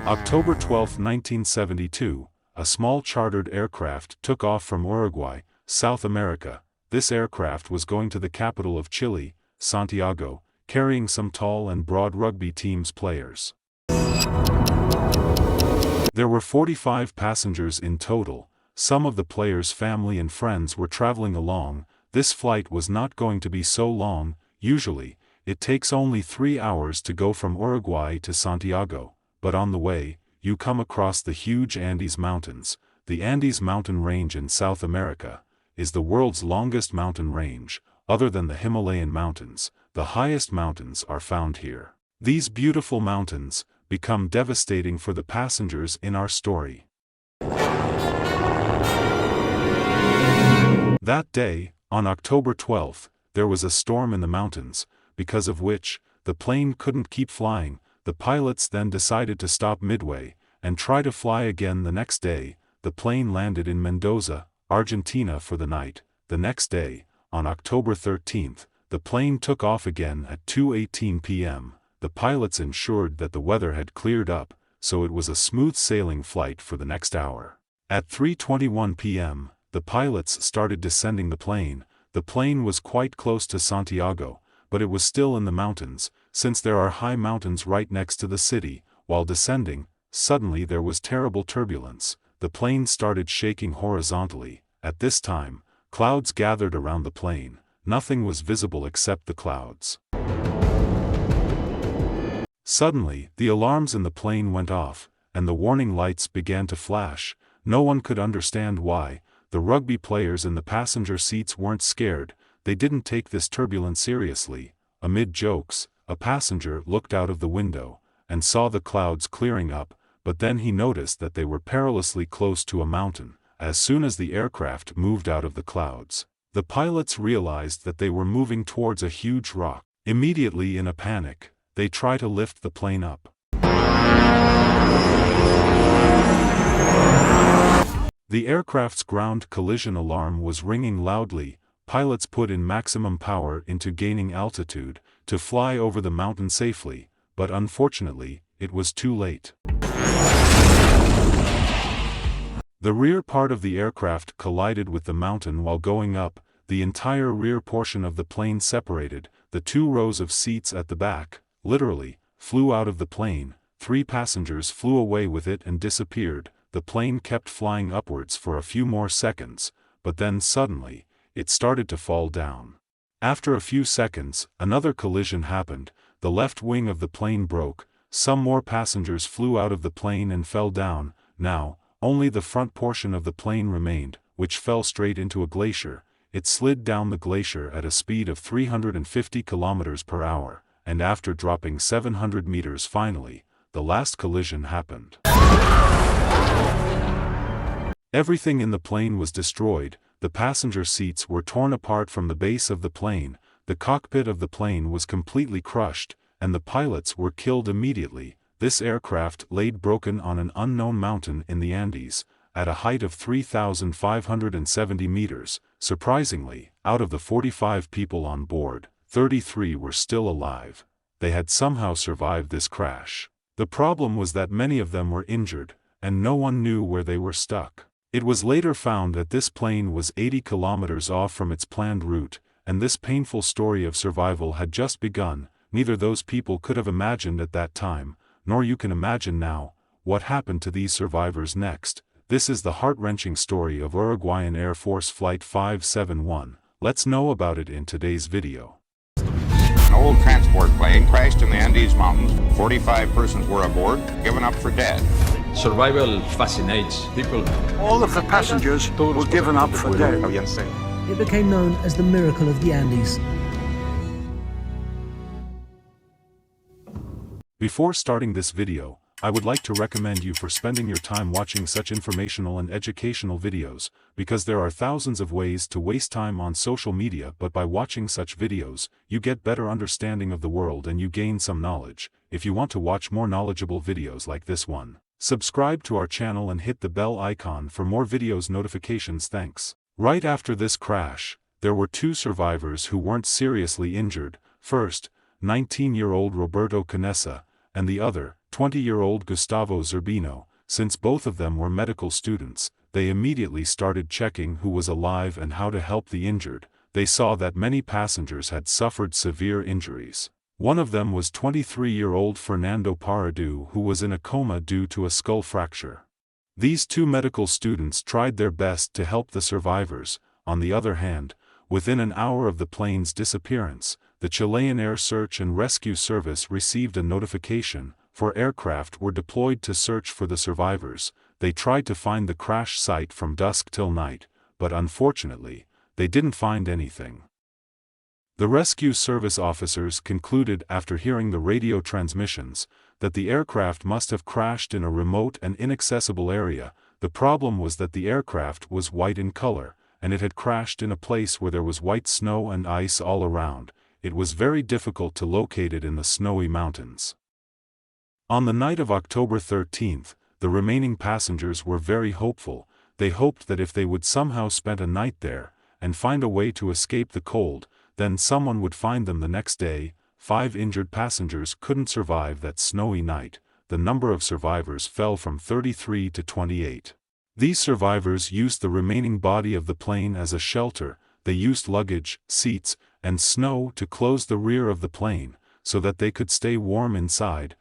October 12, 1972, a small chartered aircraft took off from Uruguay, South America. This aircraft was going to the capital of Chile, Santiago, carrying some tall and broad rugby team's players. There were 45 passengers in total. Some of the players' family and friends were traveling along. This flight was not going to be so long. Usually, it takes only 3 hours to go from Uruguay to Santiago, but on the way, you come across the huge Andes Mountains. The Andes mountain range in South America is the world's longest mountain range. Other than the Himalayan mountains, the highest mountains are found here. These beautiful mountains become devastating for the passengers in our story. That day, on October 12th, there was a storm in the mountains, because of which, the plane couldn't keep flying. The pilots then decided to stop midway, and try to fly again the next day. The plane landed in Mendoza, Argentina for the night. The next day, on October 13th, the plane took off again at 2:18 p.m. The pilots ensured that the weather had cleared up, so it was a smooth sailing flight for the next hour. At 3:21 p.m., the pilots started descending the plane. The plane was quite close to Santiago, but it was still in the mountains, since there are high mountains right next to the city. While descending, suddenly there was terrible turbulence. The plane started shaking horizontally. At this time, clouds gathered around the plane. Nothing was visible except the clouds. Suddenly, the alarms in the plane went off, and the warning lights began to flash. No one could understand why. The rugby players in the passenger seats weren't scared. They didn't take this turbulence seriously. Amid jokes, a passenger looked out of the window and saw the clouds clearing up, but then he noticed that they were perilously close to a mountain. As soon as the aircraft moved out of the clouds, the pilots realized that they were moving towards a huge rock. Immediately in a panic, they tried to lift the plane up. The aircraft's ground collision alarm was ringing loudly. Pilots put in maximum power into gaining altitude to fly over the mountain safely, but unfortunately, it was too late. The rear part of the aircraft collided with the mountain while going up. The entire rear portion of the plane separated. The 2 rows of seats at the back, literally, flew out of the plane. 3 passengers flew away with it and disappeared. The plane kept flying upwards for a few more seconds, but then suddenly, it started to fall down. After a few seconds, another collision happened. The left wing of the plane broke. Some more passengers flew out of the plane and fell down. Now, only the front portion of the plane remained, which fell straight into a glacier. It slid down the glacier at a speed of 350 kilometers per hour, and after dropping 700 meters finally, the last collision happened. Everything in the plane was destroyed. The passenger seats were torn apart from the base of the plane. The cockpit of the plane was completely crushed, and the pilots were killed immediately. This aircraft laid broken on an unknown mountain in the Andes, at a height of 3,570 meters. Surprisingly, out of the 45 people on board, 33 were still alive. They had somehow survived this crash. The problem was that many of them were injured, and no one knew where they were stuck. It was later found that this plane was 80 kilometers off from its planned route, and this painful story of survival had just begun. Neither those people could have imagined at that time, nor you can imagine now, what happened to these survivors next. This is the heart-wrenching story of Uruguayan Air Force Flight 571. Let's know about it in today's video. An old transport plane crashed in the Andes Mountains. 45 persons were aboard, given up for dead. Survival fascinates people. All of the passengers were given up for dead. It became known as the Miracle of the Andes. Before starting this video, I would like to recommend you for spending your time watching such informational and educational videos, because there are thousands of ways to waste time on social media, but by watching such videos, you get better understanding of the world and you gain some knowledge. If you want to watch more knowledgeable videos like this one, subscribe to our channel and hit the bell icon for more videos notifications. Thanks. Right after this crash, there were 2 survivors who weren't seriously injured. First, 19-year-old Roberto Canessa, and the other, 20-year-old Gustavo Zerbino. Since both of them were medical students, they immediately started checking who was alive and how to help the injured. They saw that many passengers had suffered severe injuries. One of them was 23-year-old Fernando Paradu, who was in a coma due to a skull fracture. These two medical students tried their best to help the survivors. On the other hand, within an hour of the plane's disappearance, the Chilean Air Search and Rescue Service received a notification. 4 aircraft were deployed to search for the survivors. They tried to find the crash site from dusk till night, but unfortunately, they didn't find anything. The rescue service officers concluded after hearing the radio transmissions that the aircraft must have crashed in a remote and inaccessible area. The problem was that the aircraft was white in color, and it had crashed in a place where there was white snow and ice all around. It was very difficult to locate it in the snowy mountains. On the night of October 13th, the remaining passengers were very hopeful. They hoped that if they would somehow spend a night there, and find a way to escape the cold, then someone would find them the next day. 5 injured passengers couldn't survive that snowy night. The number of survivors fell from 33 to 28. These survivors used the remaining body of the plane as a shelter. They used luggage, seats, and snow to close the rear of the plane, so that they could stay warm inside.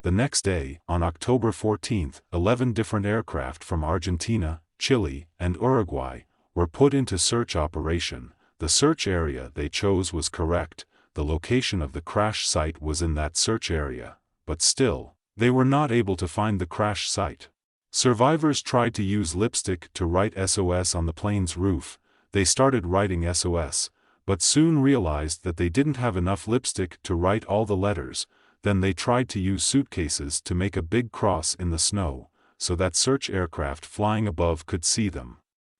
The next day, on October 14th, 11 different aircraft from Argentina, Chile, and Uruguay were put into search operation. The search area they chose was correct. The location of the crash site was in that search area, but still, they were not able to find the crash site. Survivors tried to use lipstick to write SOS on the plane's roof. They started writing SOS, but soon realized that they didn't have enough lipstick to write all the letters. Then they tried to use suitcases to make a big cross in the snow, so that search aircraft flying above could see them.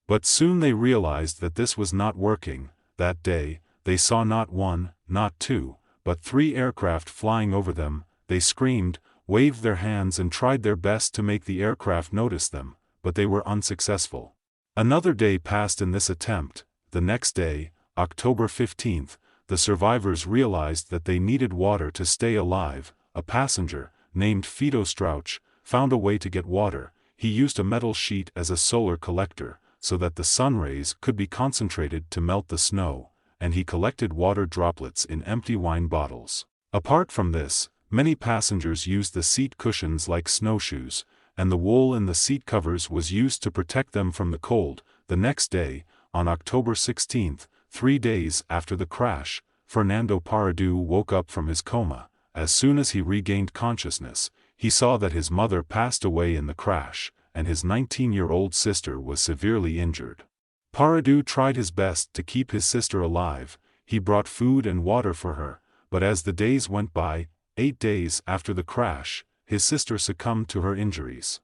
But soon they realized that this was not working. That day, they saw not 1, not 2, but 3 aircraft flying over them. They screamed, waved their hands and tried their best to make the aircraft notice them, but they were unsuccessful. Another day passed in this attempt. The next day, October 15th, the survivors realized that they needed water to stay alive. A passenger, named Fido Strauch, found a way to get water. He used a metal sheet as a solar collector, so that the sun rays could be concentrated to melt the snow, and he collected water droplets in empty wine bottles. Apart from this, many passengers used the seat cushions like snowshoes, and the wool in the seat covers was used to protect them from the cold. The next day, on October 16th, 3 days after the crash, Fernando Paradu woke up from his coma. As soon as he regained consciousness, he saw that his mother passed away in the crash, and his 19-year-old sister was severely injured. Paradu tried his best to keep his sister alive. He brought food and water for her, but as the days went by, 8 days after the crash, his sister succumbed to her injuries.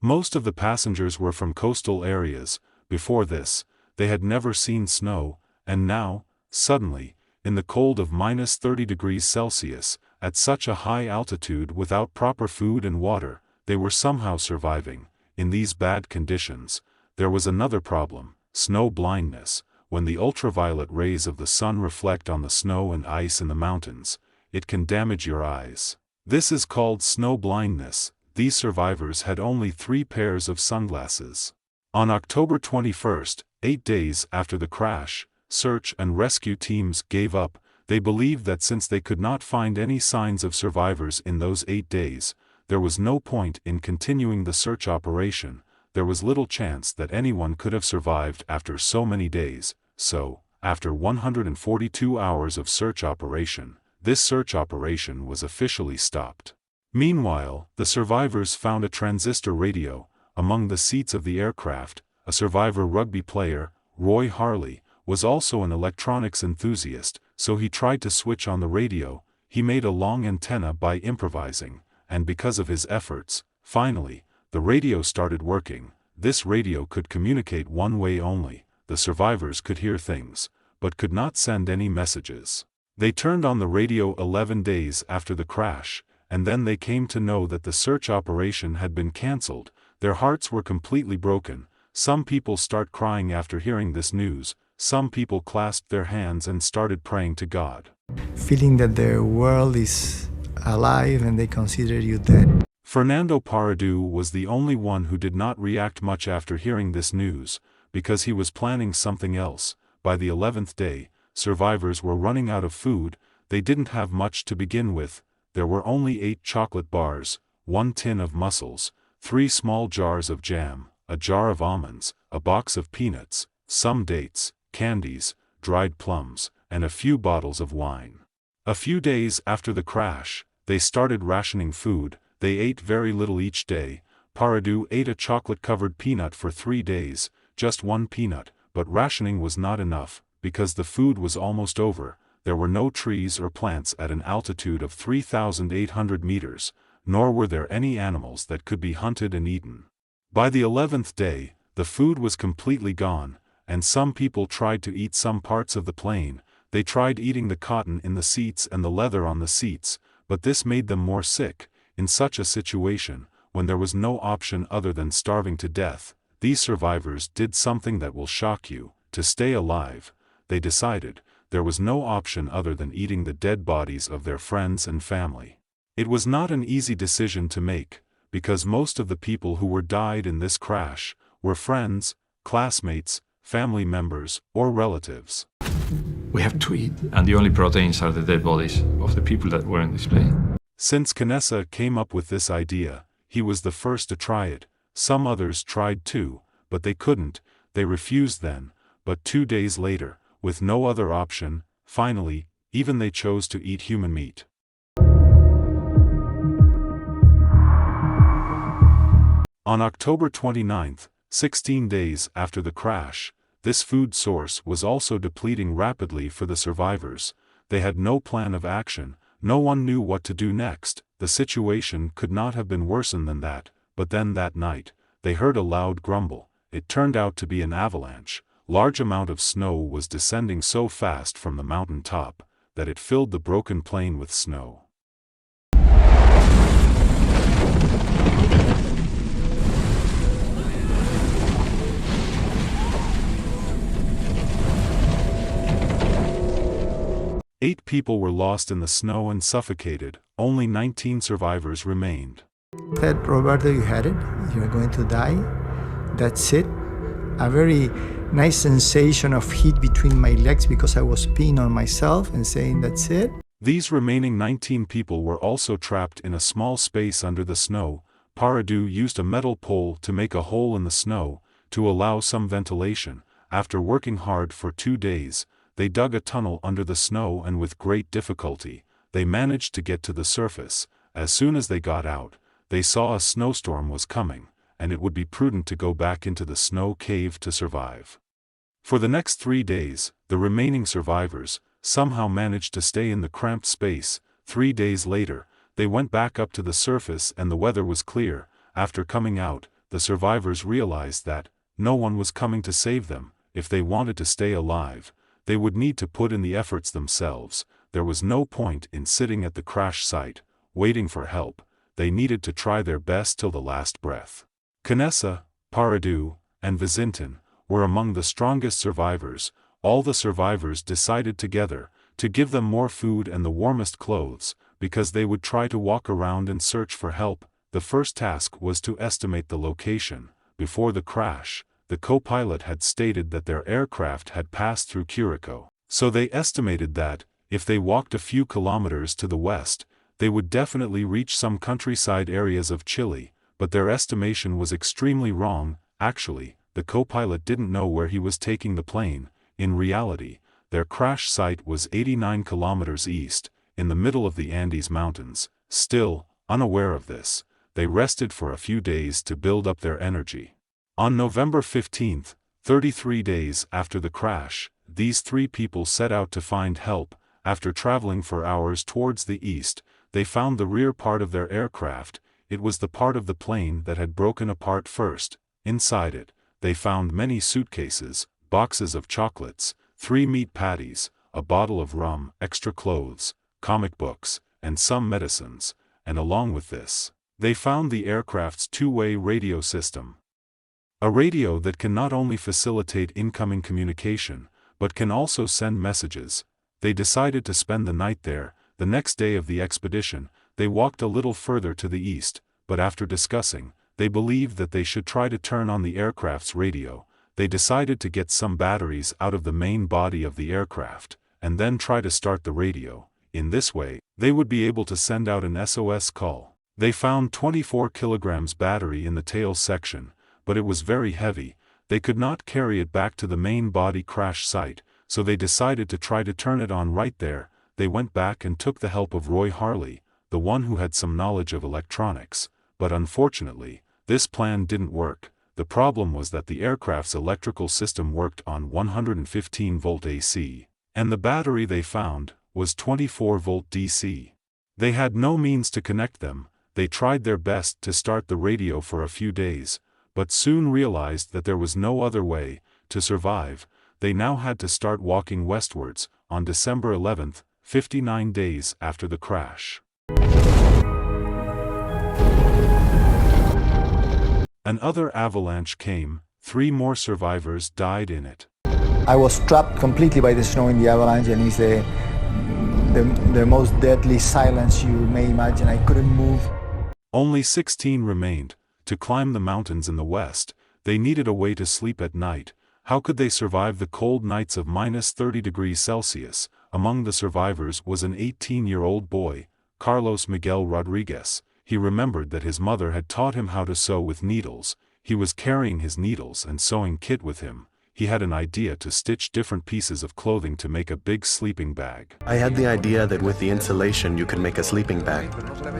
Most of the passengers were from coastal areas. Before this, they had never seen snow, and now, suddenly, in the cold of -30°C, at such a high altitude without proper food and water, they were somehow surviving. In these bad conditions, there was another problem: snow blindness. When the ultraviolet rays of the sun reflect on the snow and ice in the mountains, it can damage your eyes. This is called snow blindness. These survivors had only 3 pairs of sunglasses. On October 21st, 8 days after the crash, search and rescue teams gave up. They believed that since they could not find any signs of survivors in those 8 days, there was no point in continuing the search operation. There was little chance that anyone could have survived after so many days. So, after 142 hours of search operation, this search operation was officially stopped. Meanwhile, the survivors found a transistor radio among the seats of the aircraft. A survivor rugby player, Roy Harley, was also an electronics enthusiast, so he tried to switch on the radio. He made a long antenna by improvising, and because of his efforts, finally, the radio started working. This radio could communicate one way only. The survivors could hear things, but could not send any messages. They turned on the radio 11 days after the crash, and then they came to know that the search operation had been cancelled. Their hearts were completely broken. Some people start crying after hearing this news. some people clasped their hands and started praying to God. Feeling that their world is alive and they consider you dead. Fernando Paradu was the only one who did not react much after hearing this news, because he was planning something else. By the 11th day, survivors were running out of food. They didn't have much to begin with. There were only 8 chocolate bars, 1 tin of mussels, 3 small jars of jam, a jar of almonds, a box of peanuts, some dates, candies, dried plums, and a few bottles of wine. A few days after the crash, they started rationing food. They ate very little each day. Paradu ate a chocolate-covered peanut for 3 days, just 1 peanut, but rationing was not enough, because the food was almost over. There were no trees or plants at an altitude of 3,800 meters, nor were there any animals that could be hunted and eaten. By the 11th day, the food was completely gone, and some people tried to eat some parts of the plane. They tried eating the cotton in the seats and the leather on the seats, but this made them more sick. In such a situation, when there was no option other than starving to death, these survivors did something that will shock you. To stay alive, they decided, there was no option other than eating the dead bodies of their friends and family. It was not an easy decision to make, because most of the people who were died in this crash were friends, classmates, family members, or relatives. We have to eat, and the only proteins are the dead bodies of the people that were in this plane. Since Canessa came up with this idea, he was the first to try it. Some others tried too, but they couldn't. They refused then, but 2 days later, with no other option, finally, even they chose to eat human meat. On October 29th, 16 days after the crash, this food source was also depleting rapidly for the survivors. They had no plan of action. No one knew what to do next. The situation could not have been worsened than that, but then that night, they heard a loud grumble. It turned out to be an avalanche. Large amount of snow was descending so fast from the mountain top, that it filled the broken plain with snow. Eight people were lost in the snow and suffocated. Only 19 survivors remained. Said, Roberto, you had it. You're going to die. That's it. A very nice sensation of heat between my legs because I was peeing on myself and saying, that's it. These remaining 19 people were also trapped in a small space under the snow. Paradu used a metal pole to make a hole in the snow, to allow some ventilation. After working hard for 2 days, they dug a tunnel under the snow, and with great difficulty, they managed to get to the surface. As soon as they got out, they saw a snowstorm was coming, and it would be prudent to go back into the snow cave to survive. For the next 3 days, the remaining survivors somehow managed to stay in the cramped space. 3 days later, they went back up to the surface and the weather was clear. After coming out, the survivors realized that no one was coming to save them. If they wanted to stay alive, they would need to put in the efforts themselves. There was no point in sitting at the crash site, waiting for help. They needed to try their best till the last breath. Canessa, Paradu, and Vizintin were among the strongest survivors. All the survivors decided together to give them more food and the warmest clothes, because they would try to walk around and search for help. The first task was to estimate the location. Before the crash, the co-pilot had stated that their aircraft had passed through Curacao. So they estimated that, if they walked a few kilometers to the west, they would definitely reach some countryside areas of Chile, but their estimation was extremely wrong. Actually, the co-pilot didn't know where he was taking the plane. In reality, their crash site was 89 kilometers east, in the middle of the Andes Mountains. Still, unaware of this, they rested for a few days to build up their energy. On November 15th, 33 days after the crash, these 3 people set out to find help. After traveling for hours towards the east, they found the rear part of their aircraft. It was the part of the plane that had broken apart first. Inside it, they found many suitcases, boxes of chocolates, 3 meat patties, a bottle of rum, extra clothes, comic books, and some medicines. And along with this, they found the aircraft's 2-way radio system. A radio that can not only facilitate incoming communication, but can also send messages. They decided to spend the night there. The next day of the expedition, they walked a little further to the east, but after discussing, they believed that they should try to turn on the aircraft's radio. They decided to get some batteries out of the main body of the aircraft, and then try to start the radio. In this way, they would be able to send out an SOS call. They found 24 kilograms battery in the tail section, but it was very heavy. They could not carry it back to the main body crash site, so they decided to try to turn it on right there. They went back and took the help of Roy Harley, the one who had some knowledge of electronics, but unfortunately, this plan didn't work. The problem was that the aircraft's electrical system worked on 115-volt AC, and the battery they found was 24-volt DC. They had no means to connect them. They tried their best to start the radio for a few days, but soon realized that there was no other way to survive. They now had to start walking westwards. On December 11th, 59 days after the crash, another avalanche came. 3 more survivors died in it. I was trapped completely by the snow in the avalanche, and it's the most deadly silence you may imagine. I couldn't move. Only 16 remained. To climb the mountains in the west, they needed a way to sleep at night. How could they survive the cold nights of -30°C? Among the survivors was an 18-year-old boy, Carlos Miguel Rodriguez. He remembered that his mother had taught him how to sew with needles. He was carrying his needles and sewing kit with him. He had an idea to stitch different pieces of clothing to make a big sleeping bag. I had the idea that with the insulation you could make a sleeping bag.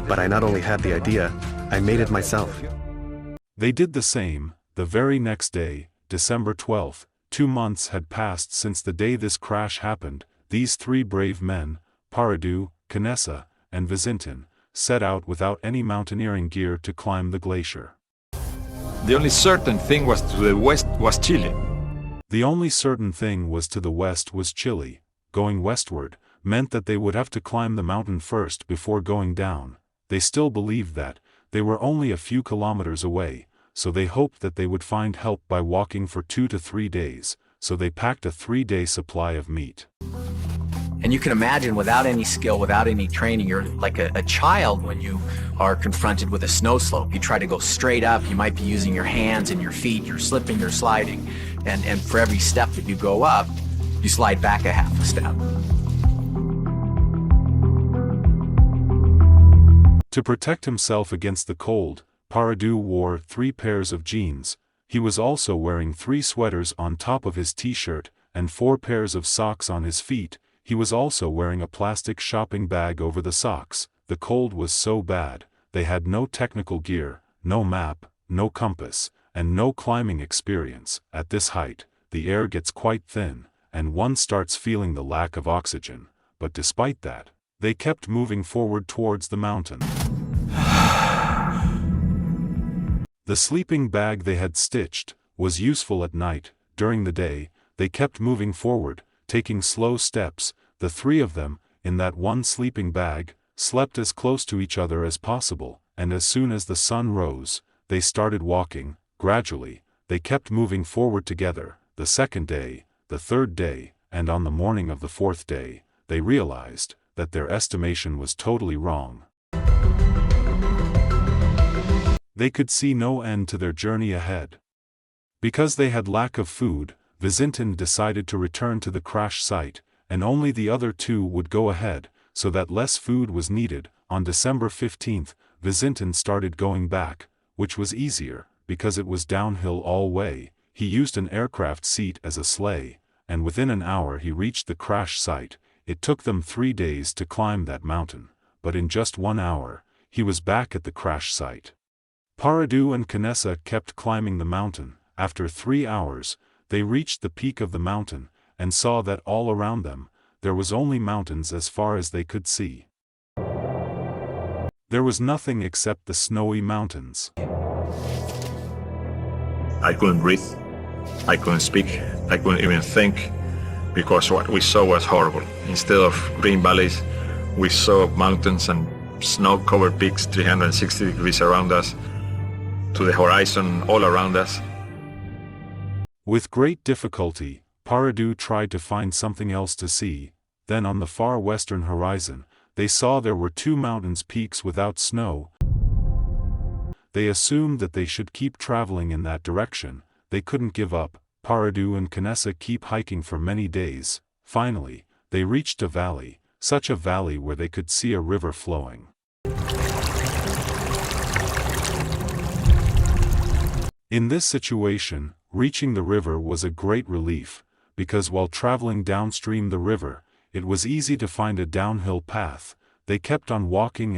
But I not only had the idea, I made it myself. They did the same. The very next day, December 12th, 2 months had passed since the day this crash happened. These 3 brave men, Paradu, Canessa, and Vizintin, set out without any mountaineering gear to climb the glacier. The only certain thing was to the west was Chile. The only certain thing was to the west was Chile. Going westward meant that they would have to climb the mountain first before going down. They still believed that they were only a few kilometers away, so they hoped that they would find help by walking for 2 to 3 days, so they packed a 3-day supply of meat. And you can imagine, without any skill, without any training, you're like a child when you are confronted with a snow slope. You try to go straight up, you might be using your hands and your feet, you're slipping, you're sliding, and for every step that you go up, you slide back a half a step. To protect himself against the cold, Paradu wore 3 pairs of jeans. He was also wearing 3 sweaters on top of his t-shirt, and 4 pairs of socks on his feet. He was also wearing a plastic shopping bag over the socks. The cold was so bad, they had no technical gear, no map, no compass, and no climbing experience. At this height, the air gets quite thin, and one starts feeling the lack of oxygen. But despite that, they kept moving forward towards the mountain. The sleeping bag they had stitched was useful at night. During the day, they kept moving forward, taking slow steps. The 3 of them, in that one sleeping bag, slept as close to each other as possible, and as soon as the sun rose, they started walking. Gradually, they kept moving forward together. The 2nd day, the 3rd day, and on the morning of the 4th day, they realized that their estimation was totally wrong. They could see no end to their journey ahead. Because they had lack of food, Vizintin decided to return to the crash site, and only the other 2 would go ahead, so that less food was needed. On December 15th, Vizintin started going back, which was easier, because it was downhill all way. He used an aircraft seat as a sleigh, and within an hour he reached the crash site. It took them 3 days to climb that mountain, but in just 1 hour, he was back at the crash site. Paradu and Canessa kept climbing the mountain. After 3 hours, they reached the peak of the mountain, and saw that all around them, there was only mountains as far as they could see. There was nothing except the snowy mountains. I couldn't breathe, I couldn't speak, I couldn't even think, because what we saw was horrible. Instead of green valleys, we saw mountains and snow-covered peaks 360 degrees around us, to the horizon all around us. With great difficulty, Paradu tried to find something else to see. Then on the far western horizon, they saw there were two mountains peaks without snow. They assumed that they should keep traveling in that direction. They couldn't give up. Paradu and Canessa keep hiking for many days. Finally, they reached a valley, such a valley where they could see a river flowing. In this situation, reaching the river was a great relief, because while traveling downstream the river, it was easy to find a downhill path. They kept on walking,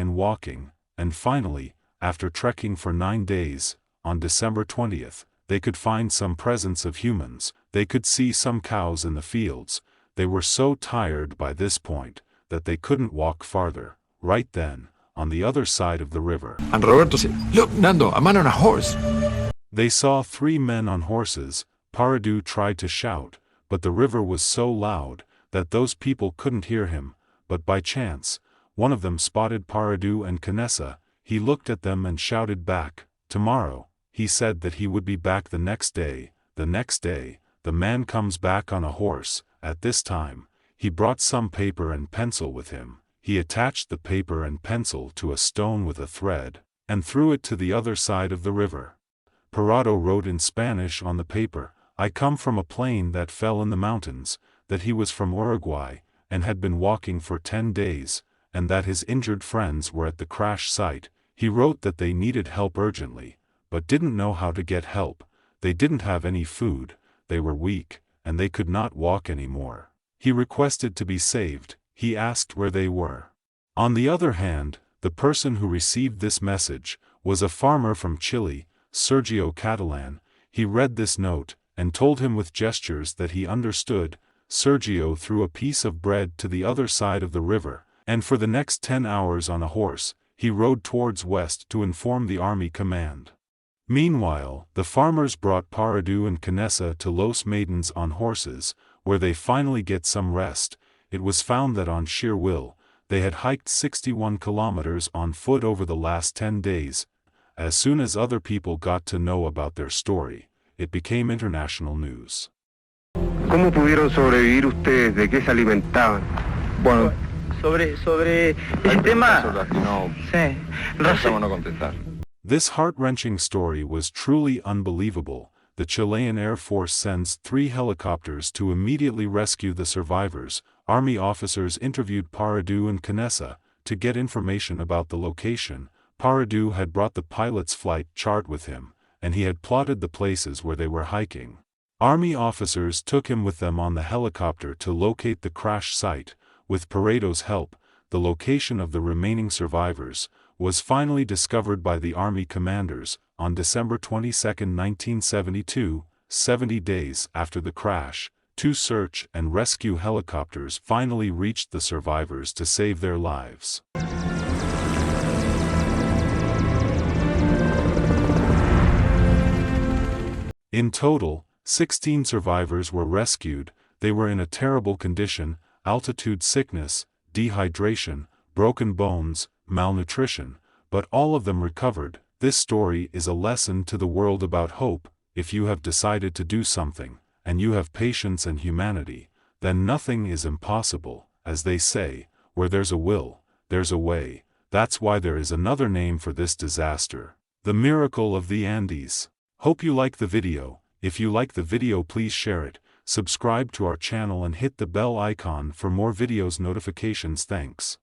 and finally, after trekking for 9 days, on December 20th, they could find some presence of humans. They could see some cows in the fields. They were so tired by this point, that they couldn't walk farther. Right then, on the other side of the river, And Roberto said, "Look, Nando, a man on a horse." they saw 3 men on horses. Paradu tried to shout, but the river was so loud, that those people couldn't hear him. But by chance, one of them spotted Paradu and Canessa. He looked at them and shouted back, "Tomorrow." He said that he would be back the next day. The next day, the man comes back on a horse. At this time, he brought some paper and pencil with him. He attached the paper and pencil to a stone with a thread, and threw it to the other side of the river. Parado wrote in Spanish on the paper, "I come from a plane that fell in the mountains," that he was from Uruguay, and had been walking for 10 days, and that his injured friends were at the crash site. He wrote that they needed help urgently, but didn't know how to get help. They didn't have any food, they were weak, and they could not walk anymore. He requested to be saved. He asked where they were. On the other hand, the person who received this message was a farmer from Chile, Sergio Catalan. He read this note, and told him with gestures that he understood. Sergio threw a piece of bread to the other side of the river, and for the next 10 hours on a horse, he rode towards west to inform the army command. Meanwhile, the farmers brought Paradu and Canessa to Los Maidens on horses, where they finally get some rest. It was found that on sheer will, they had hiked 61 kilometers on foot over the last 10 days. As soon as other people got to know about their story, it became international news. ¿Cómo pudieron sobrevivir ustedes? ¿De qué se alimentaban? Bueno, sobre el tema. Sí. no contestar. This heart-wrenching story was truly unbelievable. The Chilean Air Force sends 3 helicopters to immediately rescue the survivors. Army officers interviewed Paradu and Canessa to get information about the location. Paradu had brought the pilot's flight chart with him, and he had plotted the places where they were hiking. Army officers took him with them on the helicopter to locate the crash site. With Parado's help, the location of the remaining survivors was finally discovered by the army commanders on December 22, 1972, 70 days after the crash. 2 search and rescue helicopters finally reached the survivors to save their lives. In total, 16 survivors were rescued. They were in a terrible condition: altitude sickness, dehydration, broken bones, malnutrition, but all of them recovered. This story is a lesson to the world about hope. If you have decided to do something, and you have patience and humanity, then nothing is impossible. As they say, where there's a will, there's a way. That's why there is another name for this disaster: the miracle of the Andes. Hope you like the video. If you like the video, please share it, subscribe to our channel and hit the bell icon for more videos notifications. Thanks.